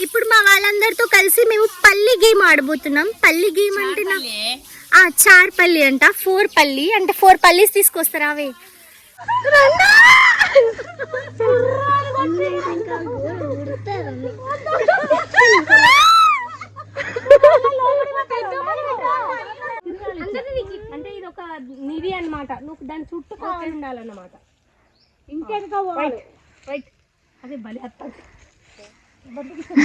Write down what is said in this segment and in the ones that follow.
ఇప్పుడు మా వాళ్ళందరితో కలిసి మేము పల్లి గేమ్ ఆడబోతున్నాం. పల్లి గేమ్ అంటే చార్ పల్లి అంట, 4 పల్లి అంటే 4 పల్లీస్ తీసుకొస్తారా అవే. అంటే ఇది ఒక నిధి అన్నమాట. నువ్వు దాని చుట్టూ కావాలి ఉండాలన్నమాట. ఇంకెందుకు రైట్ అదే బలి అత్త బంపిస్తా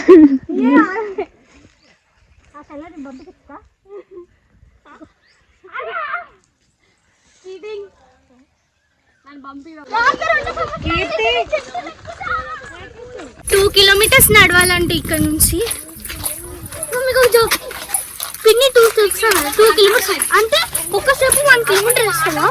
2 కిలోమీటర్స్ నడవాలంటే ఇక్కడ నుంచి. పిన్ని 2 కిలోమీటర్స్ అంటే ఒక్కసేపు 1 కిలోమీటర్ వస్తుందా?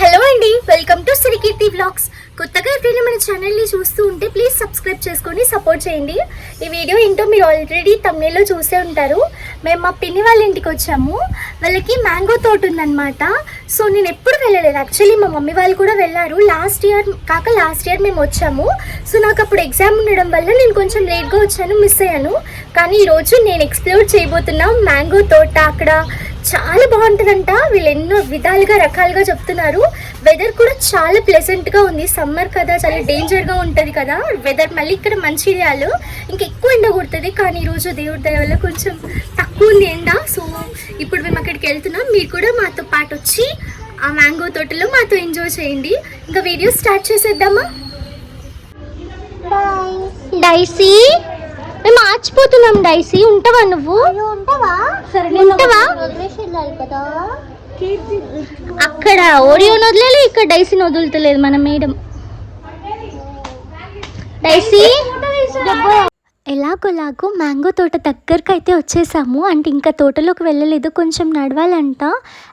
హలో అండి, వెల్కమ్ టు శ్రీకీర్తి వ్లాగ్స్. కొత్తగా ఎవరైనా మన ఛానల్ని చూస్తూ ఉంటే ప్లీజ్ సబ్స్క్రైబ్ చేసుకొని సపోర్ట్ చేయండి. ఈ వీడియో ఏంటో మీరు ఆల్రెడీ తమిళలో చూసే ఉంటారు. మేము మా పిన్ని వాళ్ళ ఇంటికి వచ్చాము. వాళ్ళకి మ్యాంగో తోట ఉందన్నమాట. సో నేను ఎప్పుడు వెళ్ళలేదు. యాక్చువల్లీ మా మమ్మీ వాళ్ళు కూడా వెళ్ళారు లాస్ట్ ఇయర్ మేము వచ్చాము. సో నాకు అప్పుడు ఎగ్జామ్ ఉండడం వల్ల నేను కొంచెం లేట్గా వచ్చాను, మిస్ అయ్యాను. కానీ ఈరోజు నేను ఎక్స్ప్లోర్ చేయబోతున్నా మ్యాంగో తోట. అక్కడ చాలా బాగుంటుందంట. వీళ్ళు ఎన్నో విధాలుగా రకాలుగా చెప్తున్నారు. వెదర్ కూడా చాలా ప్లెజెంట్గా ఉంది. సమ్మర్ కదా, చాలా డేంజర్గా ఉంటుంది కదా వెదర్. మళ్ళీ ఇక్కడ మంచిర్యాలు ఇంకా ఎక్కువ ఎండ కొడుతుంది. కానీ ఈరోజు దేవుడి దయ వల్ల కొంచెం తక్కువ ఉంది ఎండ. సో ఇప్పుడు మేము అక్కడికి వెళ్తున్నాం. మీరు కూడా మాతో పాటు వచ్చి ఆ మ్యాంగో తోటలో మాతో ఎంజాయ్ చేయండి. ఇంకా వీడియో స్టార్ట్ చేసేద్దామా? డైసీ, మేము ఆచిపోతున్నాం. డైసీ ఉంటావా నువ్వు? ఉంటావా? అక్కడ ఓడియోని వదిలేదు, ఇక్కడ డైసీని వదులుతలేదు మన మేడం. డైసీ ఎలాగోలాగో మ్యాంగో తోట దగ్గరకు అయితే వచ్చేసాము. అంటే ఇంకా తోటలోకి వెళ్ళలేదు, కొంచెం నడవాలంట.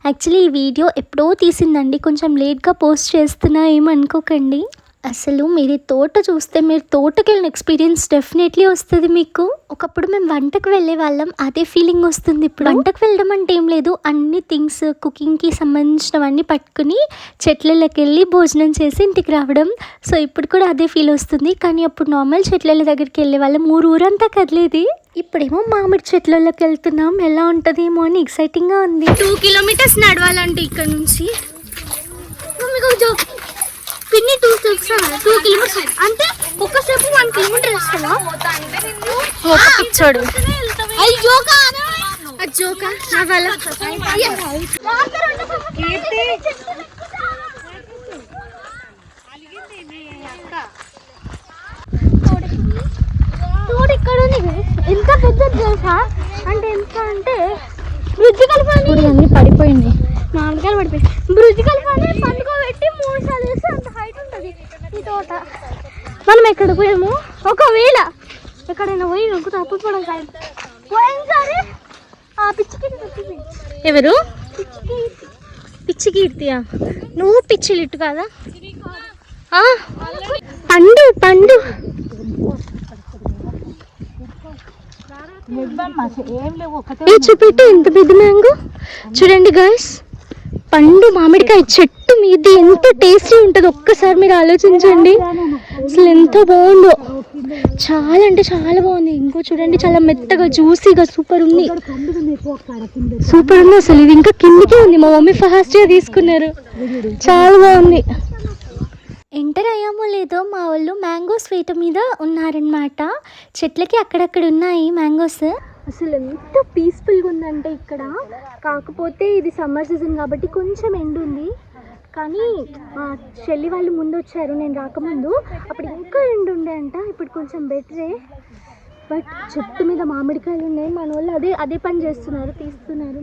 యాక్చువల్లీ ఈ వీడియో ఎప్పుడో తీసిందండి, కొంచెం లేట్గా పోస్ట్ చేస్తున్నా ఏమనుకోకండి. అసలు మీరు తోట చూస్తే మీరు తోటకి వెళ్ళిన ఎక్స్పీరియన్స్ డెఫినెట్లీ వస్తుంది మీకు. ఒకప్పుడు మేము వంటకు వెళ్ళే వాళ్ళం, అదే ఫీలింగ్ వస్తుంది ఇప్పుడు. వంటకు వెళ్ళడం అంటే ఏం లేదు, అన్ని థింగ్స్ కుకింగ్కి సంబంధించినవన్నీ పట్టుకుని చెట్లకి వెళ్ళి భోజనం చేసి ఇంటికి రావడం. సో ఇప్పుడు కూడా అదే ఫీల్ వస్తుంది. కానీ అప్పుడు నార్మల్ చెట్ల దగ్గరికి వెళ్ళే వాళ్ళం, ఊరంతా కదిలేది. ఇప్పుడేమో మామిడి చెట్లలోకి వెళ్తున్నాం. ఎలా ఉంటుందేమో అని ఎక్సైటింగ్గా ఉంది. 2 కిలోమీటర్స్ నడవాలంటే ఇక్కడ నుంచి. పిన్ని 2 కిలోమీటర్స్ అంటే ఒక్కసేపు 1 కిలోమీటర్ వస్తుందా? చూడు జోకా నా వల్ల. చూడు ఇక్కడ ఉంది, ఎంత పెద్ద తెలుసా? అంటే ఎంత అంటే బ్రిడ్జి కలిపి అన్ని పడిపోయింది. మామిడికాయలు పడిపోయి బ్రిడ్జి కలిపి పండుకోబెట్టి 3 సార్లు వేస్తే అంత హైట్ ఉంటుంది ఈ తోట. మనం ఎక్కడ పోయాము, ఒకవేళ ఎక్కడైనా పోయి ఒక తప్పు పడడం పోయినసారి ఆ పిచ్చికి. ఎవరు? పిచ్చి కీర్తియా? నువ్వు పిచ్చి లిట్టు కాదా? పండు చూపెట్టు ఎంత పెద్ద మ్యాంగో. చూడండి గాయ్స్, పండు మామిడికాయ చెట్టు మీద ఎంత టేస్టీ ఉంటుంది ఒక్కసారి మీరు ఆలోచించండి. అసలు ఎంత బాగుందో, చాలా అంటే చాలా బాగుంది. ఇంకో చూడండి, చాలా మెత్తగా జ్యూసీగా సూపర్ ఉంది అసలు. ఇది ఇంకా కిందికే ఉంది. మా మమ్మీ ఫాస్ట్గా తీసుకున్నారు, చాలా బాగుంది. ఎంటర్ అయ్యామో లేదో మా వాళ్ళు మ్యాంగోస్ వేట మీద ఉన్నారనమాట. చెట్లకి అక్కడక్కడ ఉన్నాయి మ్యాంగోస్. అసలు ఎంత పీస్ఫుల్గా ఉందంటే ఇక్కడ. కాకపోతే ఇది సమ్మర్ సీజన్ కాబట్టి కొంచెం ఎండ ఉంది. కానీ చెల్లి వాళ్ళు ముందు వచ్చారు, నేను రాకముందు. అప్పుడు ఇంకా ఎండ ఉండే అంట, ఇప్పుడు కొంచెం బెటరే. బట్ చెట్టు మీద మామిడికాయలు ఉన్నాయి, మన వాళ్ళు అదే పని చేస్తున్నారు, తీస్తున్నారు.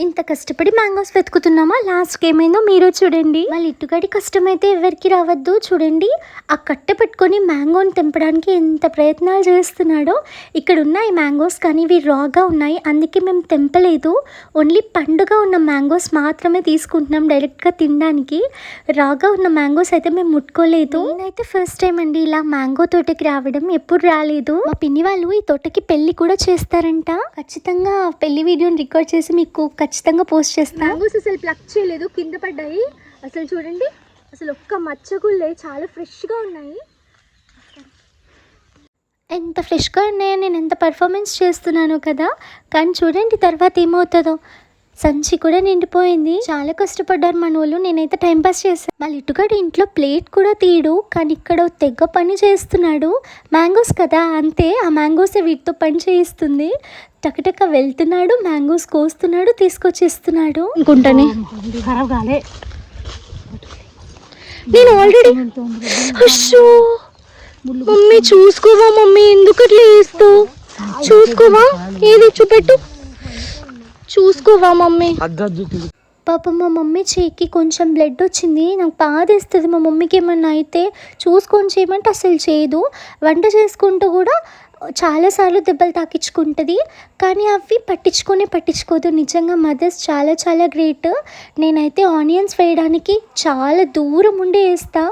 ఇంత కష్టపడి మ్యాంగోస్ వెతుకుతున్నామా, లాస్ట్కి ఏమైందో మీరు చూడండి. మళ్ళీ ఇటుగడి కష్టమైతే ఎవరికి రావద్దు. చూడండి, ఆ కట్టె పెట్టుకొని మ్యాంగోని తెంపడానికి ఎంత ప్రయత్నాలు చేస్తున్నాడో. ఇక్కడ ఉన్నాయి మ్యాంగోస్, కానీ ఇవి రాగా ఉన్నాయి, అందుకే మేము తెంపలేదు. ఓన్లీ పండుగా ఉన్న మ్యాంగోస్ మాత్రమే తీసుకుంటున్నాం డైరెక్ట్గా తినడానికి. రాగా ఉన్న మ్యాంగోస్ అయితే మేము ముట్టుకోలేదు. నేనైతే ఫస్ట్ టైం అండి ఇలా మ్యాంగో తోటకి రావడం, ఎప్పుడు రాలేదు. మా పిన్ని వాళ్ళు ఈ తోటకి పెళ్లి కూడా చేస్తారంట. ఖచ్చితంగా పెళ్లి వీడియోని రికార్డ్ చేసి మీకు ఖచ్చితంగా పోస్ట్ చేస్తాను. మ్యాంగోస్ అసలు ప్లక్ చేయలేదు, కింద పడ్డాయి. అసలు చూడండి, అసలు ఒక్క మచ్చ కూడా లేదు, చాలా ఫ్రెష్గా ఉన్నాయి. ఎంత ఫ్రెష్గా ఉన్నాయో, నేను ఎంత పర్ఫార్మెన్స్ చేస్తున్నానో కదా. కానీ చూడండి తర్వాత ఏమవుతుందో. సంచి కూడా నిండిపోయింది. చాలా కష్టపడ్డారు మన వాళ్ళు. నేనైతే టైంపాస్ చేశాను. మళ్ళీ ఇటుగాడు ఇంట్లో ప్లేట్ కూడా తీయడు, కానీ ఇక్కడ తెగ పని చేస్తున్నాడు. మ్యాంగోస్ కదా, అంతే. ఆ మ్యాంగోసే వీటితో పని చేయిస్తుంది. టకటక వెళ్తున్నాడు, మ్యాంగోస్ కోస్తున్నాడు, తీసుకొచ్చేస్తున్నాడు అనుకుంటానే. నేను ఆల్రెడీ మమ్మీ చూసుకోవా, మమ్మీ ఎందుకు అట్లా వేస్తావు? చూసుకోవా, ఏది చూపెట్టు, చూసుకోవా మమ్మీ. పాప మా మమ్మీ చేయికి కొంచెం బ్లడ్ వచ్చింది. నాకు బాధేస్తుంది. మా మమ్మీకి ఏమన్నా అయితే చూసుకొని చేయమంటే అసలు చేయదు. వంట చేసుకుంటూ కూడా చాలాసార్లు దెబ్బలు తాకించుకుంటుంది, కానీ అవి పట్టించుకోదు. నిజంగా మదర్స్ చాలా చాలా గ్రేట్. నేనైతే ఆనియన్స్ వేయడానికి చాలా దూరం ఉండి వేస్తా,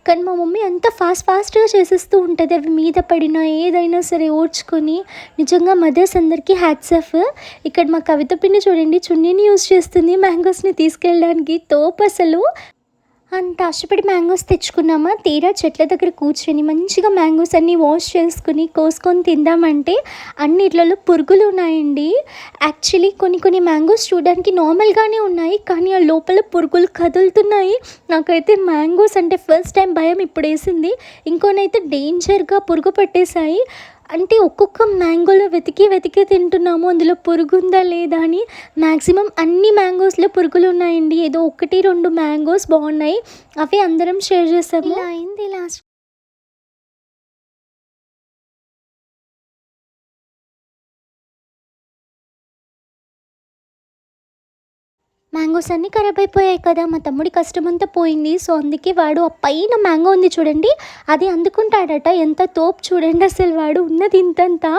కానీ మా మమ్మీ అంత ఫాస్ట్గా చేసేస్తూ ఉంటుంది. అవి మీద పడినా ఏదైనా సరే ఓడ్చుకొని. నిజంగా మదర్స్ అందరికీ హ్యాట్స్ ఆఫ్. ఇక్కడ మా కవిత పిన్ని చూడండి, చున్నీని యూజ్ చేస్తుంది మ్యాంగోస్ని తీసుకెళ్ళడానికి. తోపు అసలు. అంత ఆశపడి మ్యాంగోస్ తెచ్చుకున్నామా, తీరా చెట్ల దగ్గర కూర్చొని మంచిగా మ్యాంగోస్ అన్నీ వాష్ చేసుకుని కోసుకొని తిందామంటే అన్నిట్లలో పురుగులు ఉన్నాయండి. యాక్చువల్లీ కొన్ని మ్యాంగోస్ చూడడానికి నార్మల్గానే ఉన్నాయి, కానీ ఆ లోపల పురుగులు కదులుతున్నాయి. నాకైతే మ్యాంగోస్ అంటే ఫస్ట్ టైం భయం ఇప్పుడు వేసింది. ఇంకోనైతే డేంజర్గా పురుగు పట్టేశాయి. అంటే ఒక్కొక్క మ్యాంగోలో వెతికి తింటున్నాము, అందులో పురుగు ఉందా లేదా అని. మ్యాక్సిమం అన్ని మ్యాంగోస్లో పురుగులు ఉన్నాయండి. ఏదో 1-2 మ్యాంగోస్ బాగున్నాయి, అవి అందరం షేర్ చేసాము. ఇలా అయింది లాస్ట్. మ్యాంగోస్ అన్నీ ఖరాబ్ అయిపోయాయి కదా. మా తమ్ముడి కష్టమంతా పోయింది. సో అందుకే వాడు ఆ పైన మ్యాంగో ఉంది చూడండి, అది అందుకుంటాడట. ఎంత తోపు చూడండి అసలు. వాడు ఉన్నది ఇంతంతా.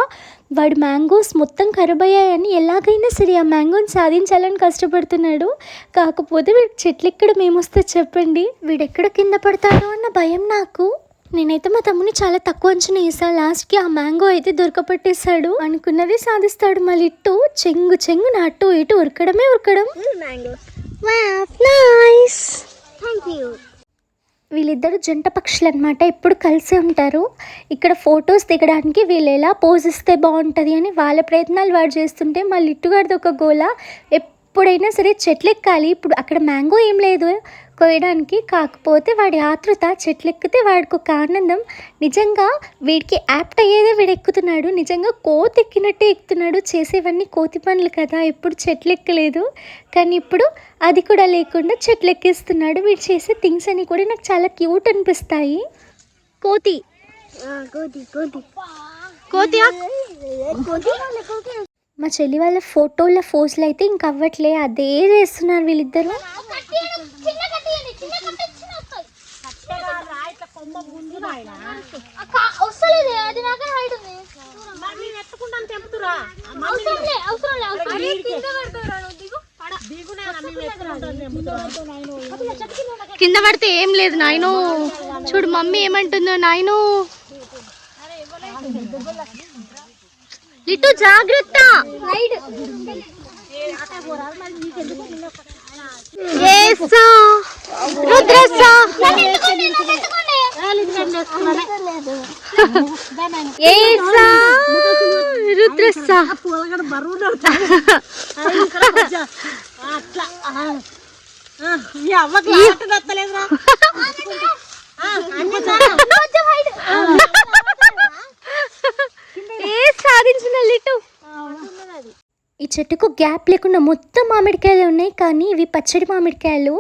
వాడు మ్యాంగోస్ మొత్తం ఖరాబ్ అయ్యాయని ఎలాగైనా సరే ఆ మ్యాంగోని సాధించాలని కష్టపడుతున్నాడు. కాకపోతే వీడు చెట్లు ఎక్కడ మేమొస్తే చెప్పండి, వీడెక్కడ కింద పడతాడో అన్న భయం నాకు. నేనైతే మా తమ్ముని చాలా తక్కువ అంచనా వేసాను. లాస్ట్కి ఆ మ్యాంగో అయితే దొరకపట్టేశాడు. అనుకున్నది సాధిస్తాడు. మళ్ళీ ఇట్టు చెంగు అటు ఇటు ఉరకడం. వీళ్ళిద్దరు జంట పక్షులు అనమాట, ఎప్పుడు కలిసే ఉంటారు. ఇక్కడ ఫొటోస్ దిగడానికి వీళ్ళు ఎలా పోజ్ ఇస్తే బాగుంటుంది అని వాళ్ళ ప్రయత్నాలు వాడు చేస్తుంటే, మళ్ళీ ఇట్టుగాడిది ఒక గోల. ఎప్పుడైనా సరే చెట్లు ఎక్కాలి. ఇప్పుడు అక్కడ మ్యాంగో ఏం లేదు కోయడానికి, కాకపోతే వాడి ఆతృత చెట్లు ఎక్కితే వాడికి ఒక ఆనందం. నిజంగా వీడికి యాప్ట్ అయ్యేదే వీడు ఎక్కుతున్నాడు. నిజంగా కోతి ఎక్కినట్టే ఎక్కుతున్నాడు. చేసేవన్నీ కోతి పనులు కదా, ఎప్పుడు చెట్లు ఎక్కలేదు. కానీ ఇప్పుడు అది కూడా లేకుండా చెట్లు ఎక్కిస్తున్నాడు. వీడు చేసే థింగ్స్ అన్నీ కూడా నాకు చాలా క్యూట్ అనిపిస్తాయి. కోతి మా చెల్లి వాళ్ళ ఫోటోల ఫోజులు అయితే ఇంక అవ్వట్లే, అదే చేస్తున్నారు వీళ్ళిద్దరు. కింద పడితే ఏం లేదు నాయనో. చూడు మమ్మీ ఏమంటుందో. నాయనో లిటు జాగ్రత్త. సాధించిన లిటు. ఈ చెట్టుకు గ్యాప్ లేకుండా మొత్తం మామిడికాయలు ఉన్నాయి, కానీ ఇవి పచ్చడి మామిడికాయలు.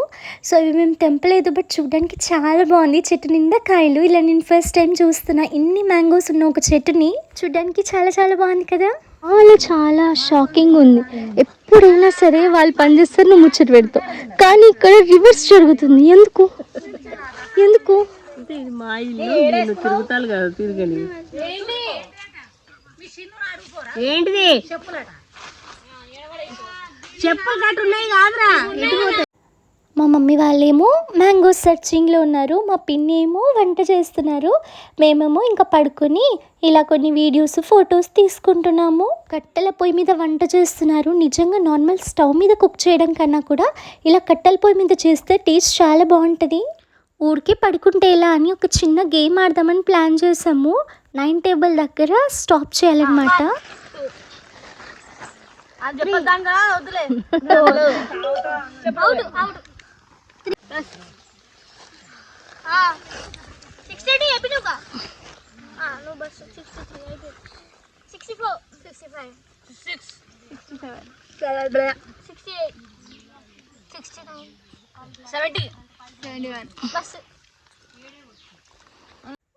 సో ఇవి మేము తెంపలేదు, బట్ చూడడానికి చాలా బాగుంది. చెట్టు నిండా కాయలు. ఇలా నేను ఫస్ట్ టైం చూస్తున్నా. ఇన్ని మ్యాంగోస్ ఉన్న ఒక చెట్టుని చూడడానికి చాలా చాలా బాగుంది కదా. వాళ్ళు చాలా షాకింగ్ ఉంది. ఎప్పుడైనా సరే వాళ్ళు పనిచేస్తారు, నువ్వు ముచ్చట పెడతావు, కానీ ఇక్కడ రివర్స్ జరుగుతుంది. ఎందుకు మా ఇల్లు తిరుగుతాను కదా, తిరగని ఏంటిది చెప్పులు కట్టున్నాయి కాదురా. మా మమ్మీ వాళ్ళేమో మ్యాంగో సర్చింగ్లో ఉన్నారు, మా పిన్ని ఏమో వంట చేస్తున్నారు, మేమేమో ఇంకా పడుకొని ఇలా కొన్ని వీడియోస్ ఫొటోస్ తీసుకుంటున్నాము. కట్టెల పొయ్యి మీద వంట చేస్తున్నారు. నిజంగా నార్మల్ స్టవ్ మీద కుక్ చేయడం కన్నా కూడా ఇలా కట్టెల పొయ్యి మీద చేస్తే టేస్ట్ చాలా బాగుంటుంది. ఊరికే పడుకుంటే ఎలా అని ఒక చిన్న గేమ్ ఆడదామని ప్లాన్ చేసాము. 9 టేబుల్ దగ్గర స్టాప్ చేయాలన్నమాట.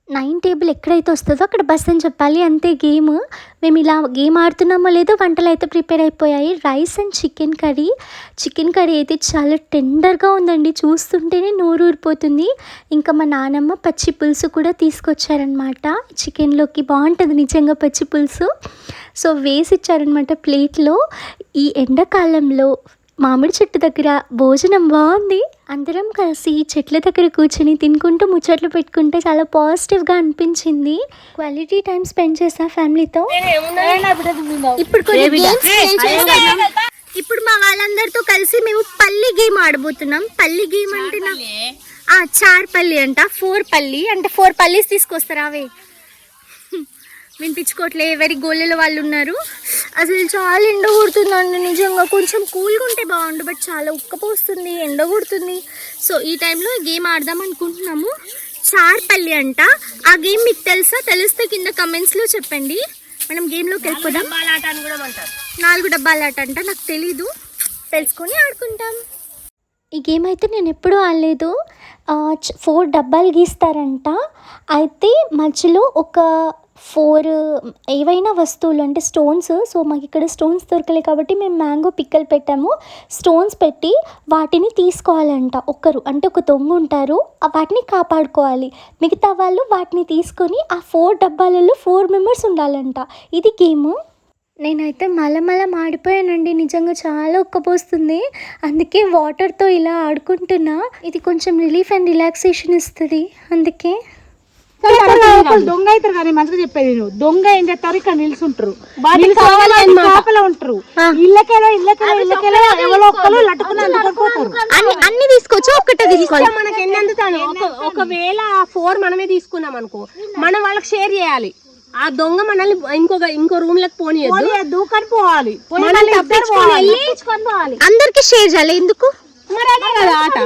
నైన్ టేబుల్ ఎక్కడైతే వస్తుందో అక్కడ బస్ అని చెప్పాలి, అంతే గేమ్. మేము ఇలా గేమ్ ఆడుతున్నామో లేదో వంటలు అయితే ప్రిపేర్ అయిపోయాయి. రైస్ అండ్ చికెన్ కర్రీ అయితే చాలా టెండర్గా ఉందండి, చూస్తుంటేనే నోరు ఊరిపోతుంది. ఇంకా మా నానమ్మ పచ్చి పులుసు కూడా తీసుకొచ్చారనమాట. చికెన్లోకి బాగుంటుంది నిజంగా పచ్చి పులుసు. సో వేసి ఇచ్చారనమాట ప్లేట్లో. ఈ ఎండాకాలంలో మామిడి చెట్టు దగ్గర భోజనం బాగుంది. అందరం కలిసి చెట్ల దగ్గర కూర్చొని తినుకుంటూ ముచ్చట్లు పెట్టుకుంటే చాలా పాజిటివ్గా అనిపించింది. క్వాలిటీ టైం స్పెండ్ చేసా ఫ్యామిలీతో. ఇప్పుడు కొన్ని గేమ్స్ ఇప్పుడు మా వాళ్ళందరితో కలిసి మేము పల్లి గేమ్ ఆడబోతున్నాం. పల్లి గేమ్ అంటే చార్ పల్లి అంట, 4 పల్లి అంటే 4 పల్లీస్ తీసుకొస్తారా? అవే వినిపించుకోవట్లే, ఎవరి గోళ్ళలో వాళ్ళు ఉన్నారు. అసలు చాలా ఎండ కొడుతుందండి నిజంగా. కొంచెం కూల్గా ఉంటే బాగుండు, బట్ చాలా ఉక్కపోస్తుంది, ఎండ కొడుతుంది. సో ఈ టైంలో గేమ్ ఆడదాం అనుకుంటున్నాము. చార్పల్లి అంట. ఆ గేమ్ మీకు తెలుసా? తెలిస్తే కింద కమెంట్స్లో చెప్పండి. మనం గేమ్లోకి వెళ్ళిపోదాం. 4 డబ్బాల ఆట అంట, నాకు తెలీదు, తెలుసుకొని ఆడుకుంటాం. ఈ గేమ్ అయితే నేను ఎప్పుడూ ఆడలేదు. 4 డబ్బాలు గీస్తారంట. అయితే మధ్యలో ఒక 4 ఏవైనా వస్తువులు అంటే స్టోన్స్. సో మాకు ఇక్కడ స్టోన్స్ దొరకలే కాబట్టి మేము మ్యాంగో పిక్కలు పెట్టాము. స్టోన్స్ పెట్టి వాటిని తీసుకోవాలంట ఒకరు, అంటే ఒక దొంగ ఉంటారు, వాటిని కాపాడుకోవాలి. మిగతా వాళ్ళు వాటిని తీసుకొని ఆ 4 డబ్బాలలో 4 మెంబర్స్ ఉండాలంట. ఇది గేము. నేనైతే మళ్ళా మాడిపోయానండి, నిజంగా చాలా ఉక్కపోస్తుంది. అందుకే వాటర్తో ఇలా ఆడుకుంటున్నా. ఇది కొంచెం రిలీఫ్ అండ్ రిలాక్సేషన్ ఇస్తుంది. అందుకే దొంగ అవుతారు కానీ మంచిగా చెప్పేది నువ్వు. దొంగ ఏం చేస్తారు, ఇక్కడ నిల్చుంటారు, లోపల ఉంటారు. ఇళ్ళకెళ్ళో ఎవరో ఒక్కరు లట్టుకుని అందుకోపోతారు. అన్ని తీసుకోవచ్చు, ఒక్కటే తీసుకోవాలి. మనకి ఎన్ని అందుతాను. ఒకవేళ 4 మనమే తీసుకున్నాం అనుకో, మనం వాళ్ళకి షేర్ చేయాలి. ఆ దొంగ మనల్ని ఇంకో రూమ్ లకు పోనీయద్దు, కానీ పోవాలి. అందరికి షేర్ చేయాలి. ఎందుకు మరి అదే కదా ఆట.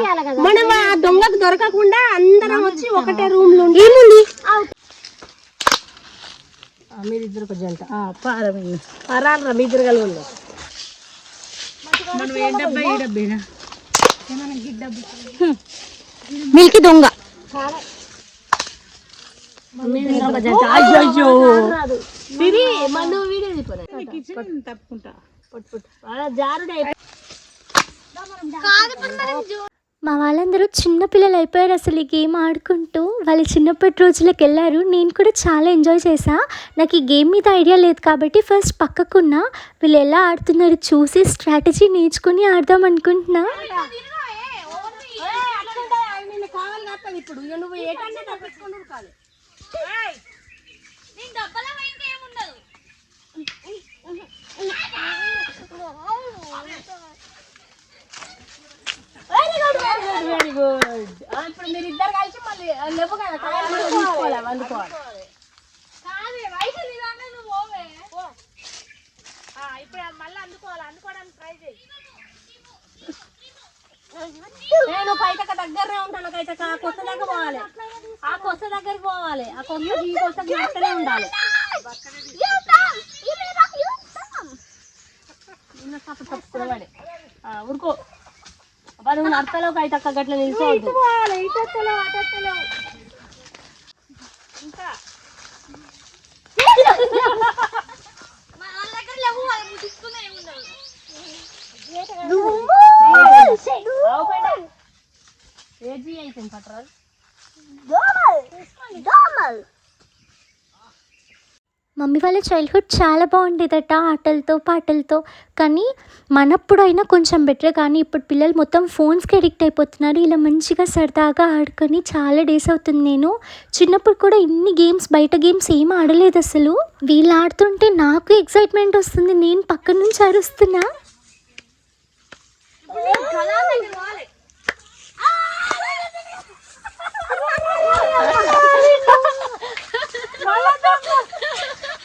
మనం ఆ దొంగకు దొరకకుండా అందరం వచ్చి ఒకటే రూమ్ లో ఏముంది. మీరిద్దరు ఒక జంట పరాలరా, మీ ఇద్దరు కలవండి. మిల్కి దొంగ తప్పుకుంటా జారుడే. మా వాళ్ళందరూ చిన్నపిల్లలు అయిపోయారు అసలు ఈ గేమ్ ఆడుకుంటూ. వాళ్ళు చిన్నప్పటి రోజులకు వెళ్ళారు. నేను కూడా చాలా ఎంజాయ్ చేశా. నాకు ఈ గేమ్ మీద ఐడియా లేదు కాబట్టి ఫస్ట్ పక్కకున్నా, వీళ్ళు ఎలా ఆడుతున్నారు చూసి స్ట్రాటజీ నేర్చుకుని ఆడదాం అనుకుంటున్నా. Very good. ఇప్పుడు మీరు ఇద్దరు కలిసి మళ్ళీ లేవు కదా, అందుకోవాలి. ఇప్పుడు మళ్ళీ అందుకోవడానికి ట్రై చేయి. నేను కైతక దగ్గరనే ఉంటాను. కైతక ఆ కొత్త దగ్గర పోవాలి, ఆ కొత్త దగ్గరికి పోవాలి. ఆ కొత్త ఈ కొత్త అక్కడే ఉండాలి. ఊరుకో నువ్వు నడతలో కైతక్క గట్ల నిలిచిపోవద్దు. ఇంకా మమ్మీ వాళ్ళ చైల్డ్హుడ్ చాలా బాగుండేదట ఆటలతో పాటలతో. కానీ మనప్పుడైనా కొంచెం బెటర్, కానీ ఇప్పుడు పిల్లలు మొత్తం ఫోన్స్కి అడిక్ట్ అయిపోతున్నారు. ఇలా మంచిగా సరదాగా ఆడుకొని చాలా డేస్ అవుతుంది. నేను చిన్నప్పుడు కూడా ఇన్ని గేమ్స్, బయట గేమ్స్ ఏం ఆడలేదు అసలు. వీళ్ళు ఆడుతుంటే నాకు ఎక్సైట్మెంట్ వస్తుంది, నేను పక్క నుంచి అరుస్తున్నా.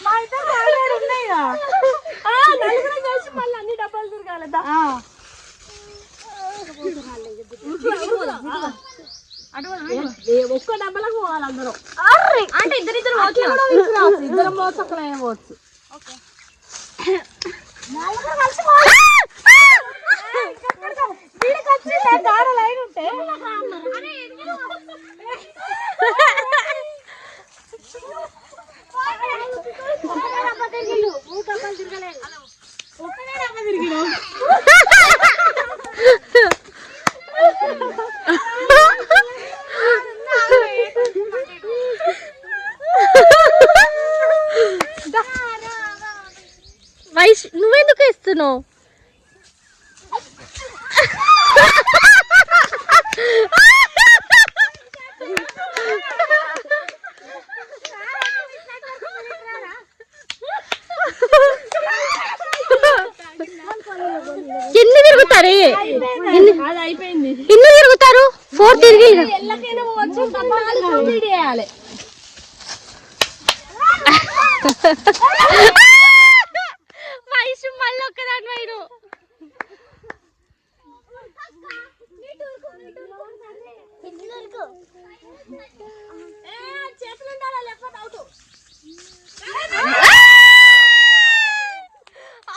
మా ఇద్దరు ఆల్రెడీ ఉన్నాయిగా నలుగురం కలిసి మళ్ళీ అన్ని డబ్బాలు తిరగాలి ఒక్క డబ్బాలకు పోవాలి అందరం అంటే ఇద్దరిద్దరు ఇద్దరం పోవచ్చు ఒక్కరు ఏం పోవచ్చు లైన్ ఉంటే వైష్ నువ్వెందుకు ఇస్తున్నావు ఎన్ని తిరుగుతారు ఎన్ని తిరుగుతారు 4 తిరిగి వయసు మళ్ళీ ఒక్కదాని వైరు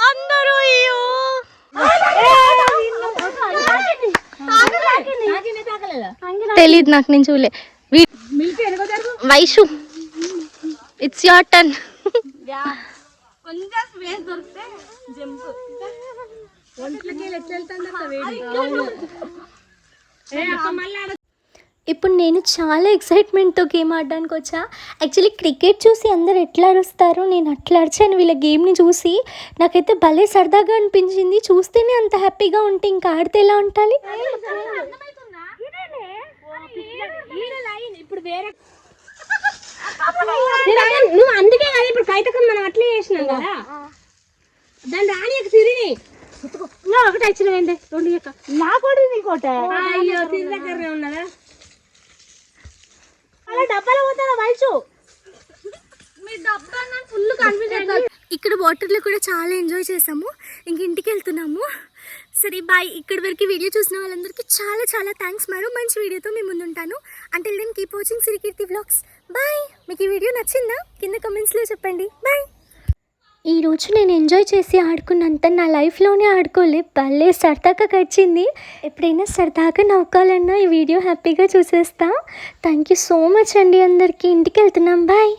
అందరూ అయ్యో తెలీదు నాకు, నేను చూడలే. Vaishu it's your turn. కొంచెం స్పేస్ దొరికితే జంప్ ఒంట్లకి ఎట్లా ఇప్పుడు నేను చాలా ఎక్సైట్మెంట్తో గేమ్ ఆడడానికి వచ్చా. యాక్చువల్లీ క్రికెట్ చూసి అందరు ఎట్లా అరుస్తారో నేను అట్లా అరిచాను వీళ్ళ గేమ్ని చూసి. నాకైతే భలే సరదాగా అనిపించింది. చూస్తేనే అంత హ్యాపీగా ఉంటే ఇంకా ఆడితే ఎలా ఉండాలి. ఇప్పుడు వేరే నువ్వు అందుకే కదా ఇప్పుడు కైతకం మనం అట్లే చేసినాం కదా దాని రాని సిరిని ఒకటి ఇచ్చినవేంటి 2 నా కూడా నీకోట అయ్యో సిరి దగ్గరనే ఉన్నదా అలా డబ్బాలో పోతారా వయసు మీ డబ్బా ఫుల్ కన్ఫ్యూజన్. ఇక్కడ వాటర్లో కూడా చాలా ఎంజాయ్ చేసాము. ఇంక ఇంటికి వెళ్తున్నాము. సరే బాయ్. ఇక్కడి వరకు వీడియో చూసిన వాళ్ళందరికీ చాలా చాలా థ్యాంక్స్. మరో మంచి వీడియోతో మేము ముందుంటాను. Until then keep watching Sirikeerthi vlogs. Bye. మీకు ఈ వీడియో నచ్చిందా కింద కమెంట్స్లో చెప్పండి. బాయ్. ఈరోజు నేను ఎంజాయ్ చేసి ఆడుకున్నంత నా లైఫ్లోనే ఆడుకోలే. భలే సరదాగా గడిచింది. ఎప్పుడైనా సరదాగా నవ్వుకోవాలన్నా ఈ వీడియో హ్యాపీగా చూసేస్తా. థ్యాంక్ యూ సో మచ్ అండి అందరికీ. ఇంటికి వెళ్తున్నాం. బాయ్.